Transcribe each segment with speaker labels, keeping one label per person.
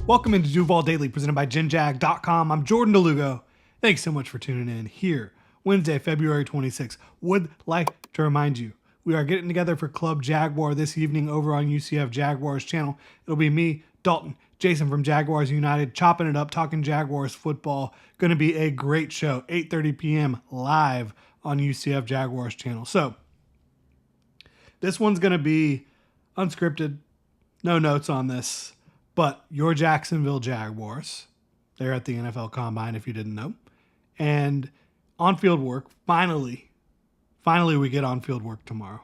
Speaker 1: Welcome into Duval Daily, presented by GenJag.com. I'm Jordan DeLugo. Thanks so much for tuning in here, Wednesday, February 26th. Would like to remind you, we are getting together for Club Jaguar this evening over on UCF Jaguars channel. It'll be me, Dalton, Jason from Jaguars United, chopping it up, talking Jaguars football. Going to be a great show, 8:30 p.m. live on UCF Jaguars channel. So, this one's going to be unscripted, no notes on this. But your Jacksonville Jaguars, they're at the NFL Combine if you didn't know. And on-field work, finally we get on-field work tomorrow,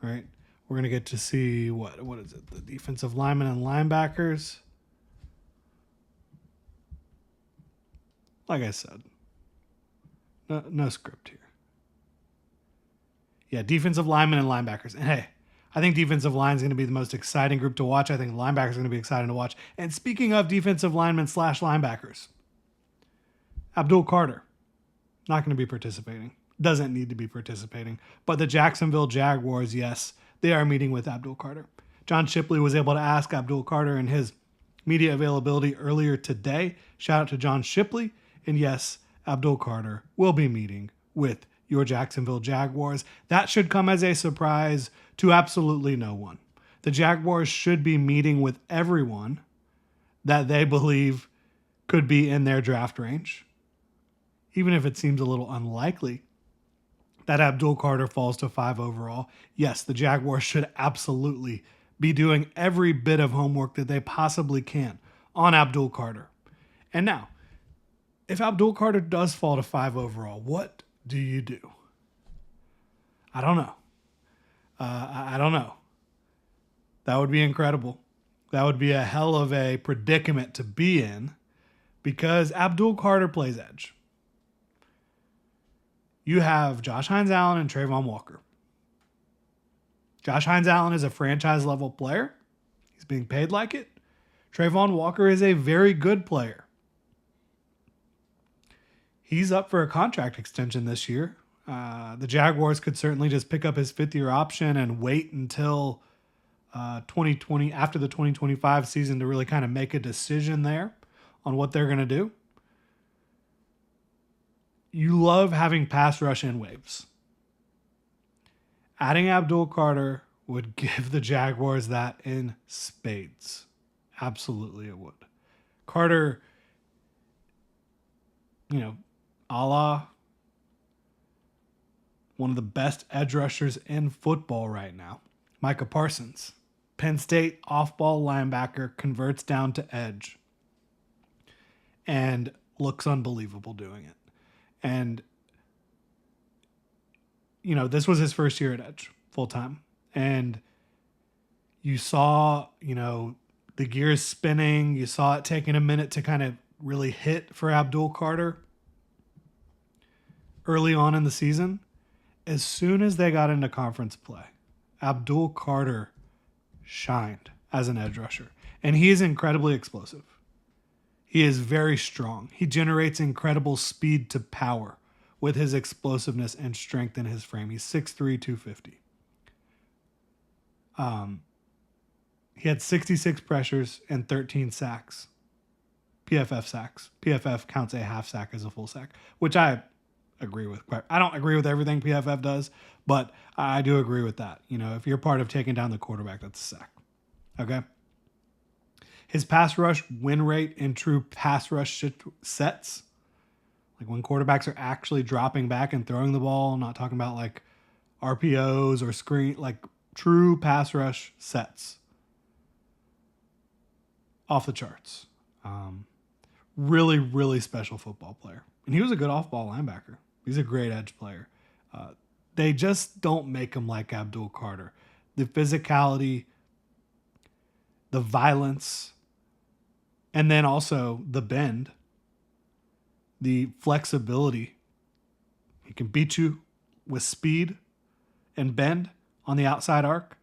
Speaker 1: right? We're going to get to see, what is it, the defensive linemen and linebackers. Like I said, no script here. Yeah, defensive linemen and linebackers. And hey, I think defensive line is going to be the most exciting group to watch. I think linebackers are going to be exciting to watch. And speaking of defensive linemen / linebackers, Abdul Carter, not going to be participating. Doesn't need to be participating. But the Jacksonville Jaguars, yes, they are meeting with Abdul Carter. John Shipley was able to ask Abdul Carter in his media availability earlier today. Shout out to John Shipley. And yes, Abdul Carter will be meeting with your Jacksonville Jaguars. That should come as a surprise to absolutely no one. The Jaguars should be meeting with everyone that they believe could be in their draft range, even if it seems a little unlikely that Abdul Carter falls to 5 overall. Yes, the Jaguars should absolutely be doing every bit of homework that they possibly can on Abdul Carter. And now, if Abdul Carter does fall to 5 overall, what do you do? I don't know. I don't know. That would be incredible. That would be a hell of a predicament to be in because Abdul Carter plays edge. You have Josh Hines-Allen and Trayvon Walker. Josh Hines-Allen is a franchise-level player. He's being paid like it. Trayvon Walker is a very good player. He's up for a contract extension this year. The Jaguars could certainly just pick up his 5th-year option and wait until 2020, after the 2025 season, to really kind of make a decision there on what they're going to do. You love having pass rush in waves. Adding Abdul Carter would give the Jaguars that in spades. Absolutely it would. Carter, a la one of the best edge rushers in football right now. Micah Parsons, Penn State off-ball linebacker, converts down to edge and looks unbelievable doing it. And, this was his first year at edge full-time. And you saw, the gears spinning. You saw it taking a minute to kind of really hit for Abdul Carter early on in the season. As soon as they got into conference play, Abdul Carter shined as an edge rusher. And he is incredibly explosive. He is very strong. He generates incredible speed to power with his explosiveness and strength in his frame. He's 6'3", 250. He had 66 pressures and 13 sacks. PFF sacks. PFF counts a half sack as a full sack, which I agree with. I don't agree with everything PFF does, but I do agree with that. If you're part of taking down the quarterback, that's a sack. Okay? His pass rush win rate in true pass rush sets, like when quarterbacks are actually dropping back and throwing the ball, I'm not talking about like RPOs or screen, like true pass rush sets, off the charts. Really, really special football player. And he was a good off-ball linebacker. He's a great edge player. They just don't make him like Abdul Carter. The physicality, the violence, and then also the bend, the flexibility. He can beat you with speed and bend on the outside arc.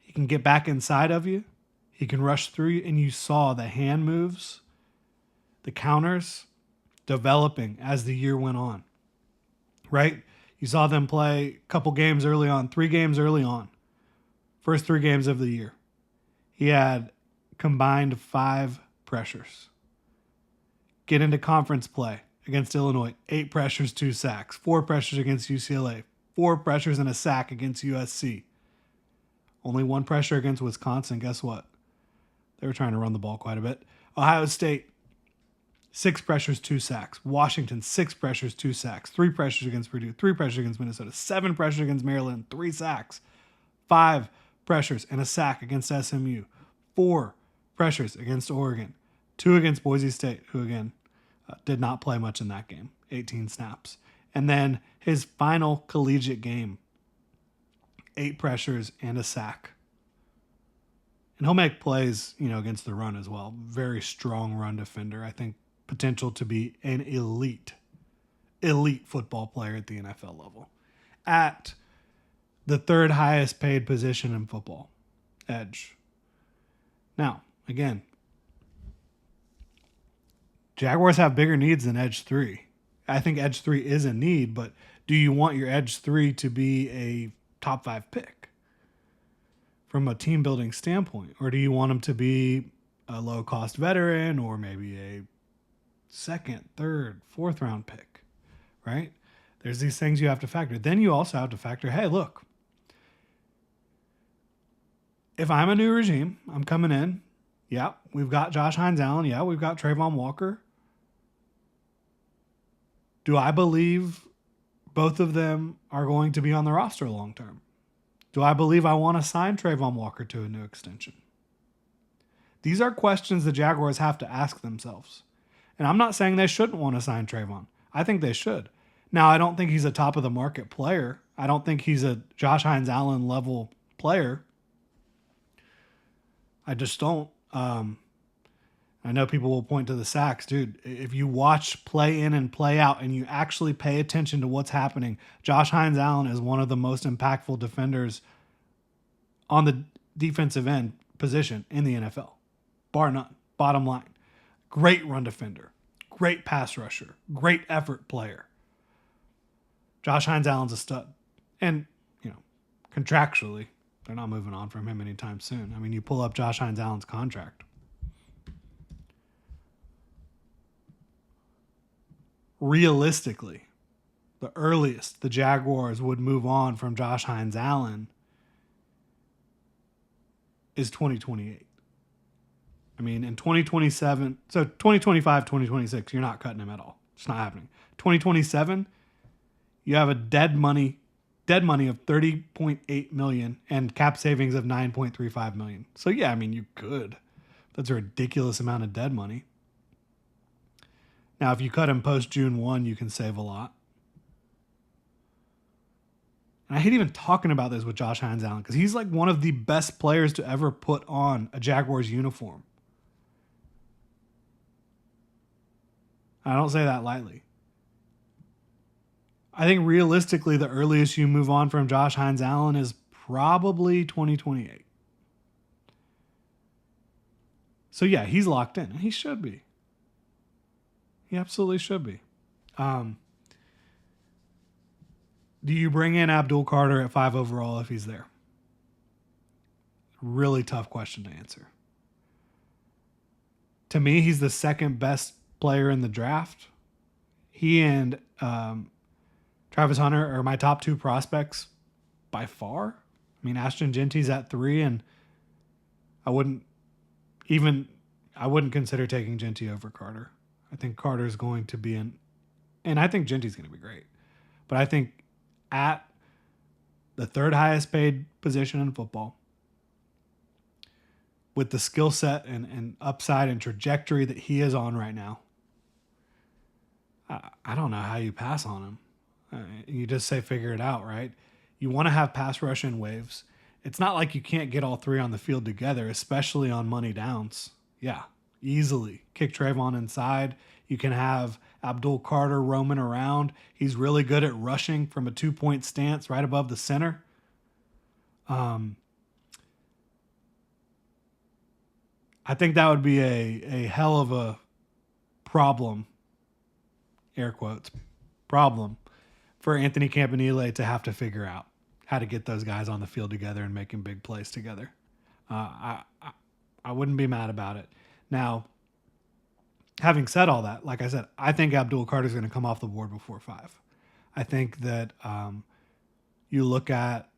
Speaker 1: He can get back inside of you. He can rush through you. And you saw the hand moves, the counters developing as the year went on, right? You saw them play a couple games early on, 3 games early on, first 3 games of the year. He had combined 5 pressures. Get into conference play against Illinois, 8 pressures, 2 sacks. 4 pressures against UCLA, 4 pressures and a sack against USC. Only 1 pressure against Wisconsin. Guess what? They were trying to run the ball quite a bit. Ohio State, 6 pressures, 2 sacks. Washington, 6 pressures, 2 sacks. 3 pressures against Purdue, 3 pressures against Minnesota, 7 pressures against Maryland, 3 sacks. 5 pressures and a sack against SMU. 4 pressures against Oregon. 2 against Boise State, who again did not play much in that game. 18 snaps. And then his final collegiate game, 8 pressures and a sack. And he'll make plays, against the run as well. Very strong run defender. I think potential to be an elite football player at the NFL level. At the 3rd highest paid position in football, edge. Now, again, Jaguars have bigger needs than edge 3. I think edge 3 is a need, but do you want your edge 3 to be a top 5 pick from a team building standpoint? Or do you want him to be a low cost veteran or maybe a 2nd, 3rd, 4th round pick, right? There's these things you have to factor. Then you also have to factor, hey, look, if I'm a new regime, I'm coming in. Yeah, we've got Josh Hines-Allen. Yeah, we've got Trayvon Walker. Do I believe both of them are going to be on the roster long term? Do I believe I want to sign Trayvon Walker to a new extension? These are questions the Jaguars have to ask themselves. And I'm not saying they shouldn't want to sign Trayvon. I think they should. Now, I don't think he's a top of the market player. I don't think he's a Josh Hines-Allen level player. I just don't. I know people will point to the sacks. Dude, if you watch play in and play out and you actually pay attention to what's happening, Josh Hines-Allen is one of the most impactful defenders on the defensive end position in the NFL. Bar none. Bottom line. Great run defender. Great pass rusher. Great effort player. Josh Hines-Allen's a stud. And, contractually, they're not moving on from him anytime soon. I mean, you pull up Josh Hines-Allen's contract. Realistically, the earliest the Jaguars would move on from Josh Hines-Allen is 2028. I mean, in 2027, so 2025, 2026, you're not cutting him at all. It's not happening. 2027, you have a dead money of $30.8 million and cap savings of $9.35 million. So yeah, I mean, you could. That's a ridiculous amount of dead money. Now, if you cut him post June 1, you can save a lot. And I hate even talking about this with Josh Hines-Allen because he's like one of the best players to ever put on a Jaguars uniform. I don't say that lightly. I think realistically, the earliest you move on from Josh Hines-Allen is probably 2028. So yeah, he's locked in, and he should be. He absolutely should be. Do you bring in Abdul Carter at 5 overall if he's there? Really tough question to answer. To me, he's the 2nd best player in the draft. He and Travis Hunter are my top 2 prospects by far. I mean, Ashton Genty's at 3, and I wouldn't consider taking Genty over Carter. I think Carter's going to be and I think Genty's going to be great. But I think at the 3rd highest paid position in football, with the skill set and upside and trajectory that he is on right now, I don't know how you pass on him. You just say figure it out, right? You want to have pass rush in waves. It's not like you can't get all 3 on the field together, especially on money downs. Yeah, easily. Kick Trayvon inside. You can have Abdul Carter roaming around. He's really good at rushing from a 2-point stance right above the center. I think that would be a hell of a problem, air quotes, problem for Anthony Campanile to have to figure out how to get those guys on the field together and making big plays together. I wouldn't be mad about it. Now, Having said all that, like I said, I think Abdul Carter is going to come off the board before 5. I think that you look at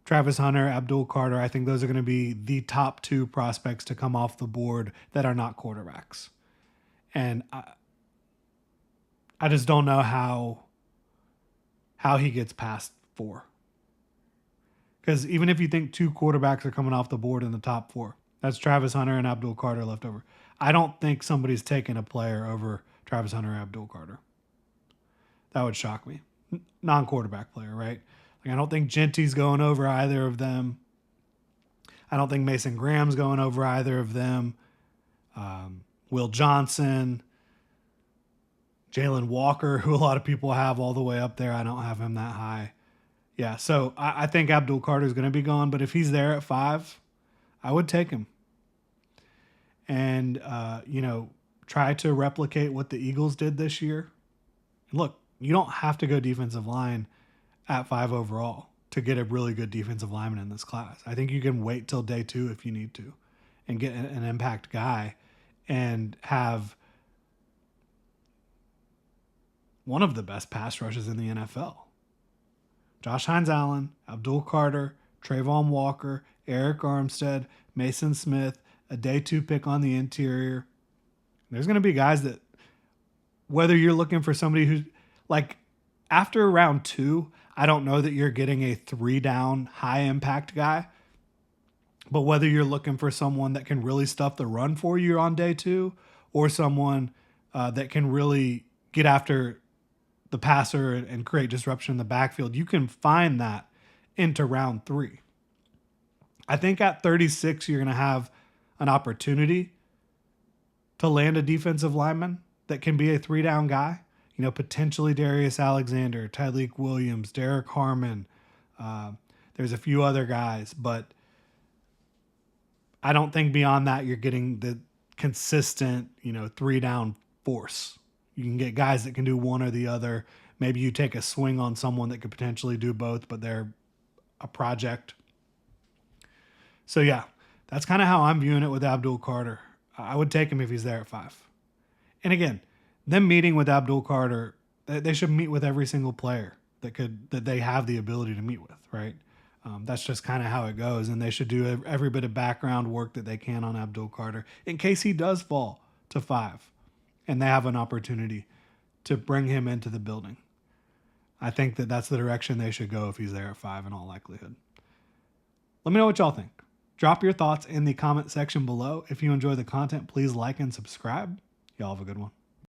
Speaker 1: Travis Hunter, Abdul Carter, I think those are going to be the top 2 prospects to come off the board that are not quarterbacks. And I just don't know how he gets past 4. Because even if you think 2 quarterbacks are coming off the board in the top 4, that's Travis Hunter and Abdul Carter left over. I don't think somebody's taking a player over Travis Hunter or Abdul Carter. That would shock me. Non-quarterback player, right? Like, I don't think Genty's going over either of them. I don't think Mason Graham's going over either of them. Will Johnson, Jalen Walker, who a lot of people have all the way up there. I don't have him that high. Yeah, so I think Abdul Carter is going to be gone, but if he's there at 5, I would take him. And, try to replicate what the Eagles did this year. Look, you don't have to go defensive line at 5 overall to get a really good defensive lineman in this class. I think you can wait till day 2 if you need to and get an impact guy and have one of the best pass rushes in the NFL. Josh Hines-Allen, Abdul Carter, Trayvon Walker, Eric Armstead, Mason Smith, a day 2 pick on the interior. There's going to be guys that, whether you're looking for somebody who's like after round 2, I don't know that you're getting a 3-down high impact guy, but whether you're looking for someone that can really stuff the run for you on day 2 or someone that can really get after the passer and create disruption in the backfield, you can find that into round 3. I think at 36, you're going to have an opportunity to land a defensive lineman that can be a 3-down guy. Potentially Darius Alexander, Tyleek Williams, Derek Harmon. There's a few other guys, but I don't think beyond that you're getting the consistent, 3-down force. You can get guys that can do one or the other. Maybe you take a swing on someone that could potentially do both, but they're a project. So yeah, that's kind of how I'm viewing it with Abdul Carter. I would take him if he's there at 5. And again, them meeting with Abdul Carter, they should meet with every single player that they have the ability to meet with, right? That's just kind of how it goes. And they should do every bit of background work that they can on Abdul Carter in case he does fall to 5 and they have an opportunity to bring him into the building. I think that that's the direction they should go if he's there at 5 in all likelihood. Let me know what y'all think. Drop your thoughts in the comment section below. If you enjoy the content, please like and subscribe. Y'all have a good one.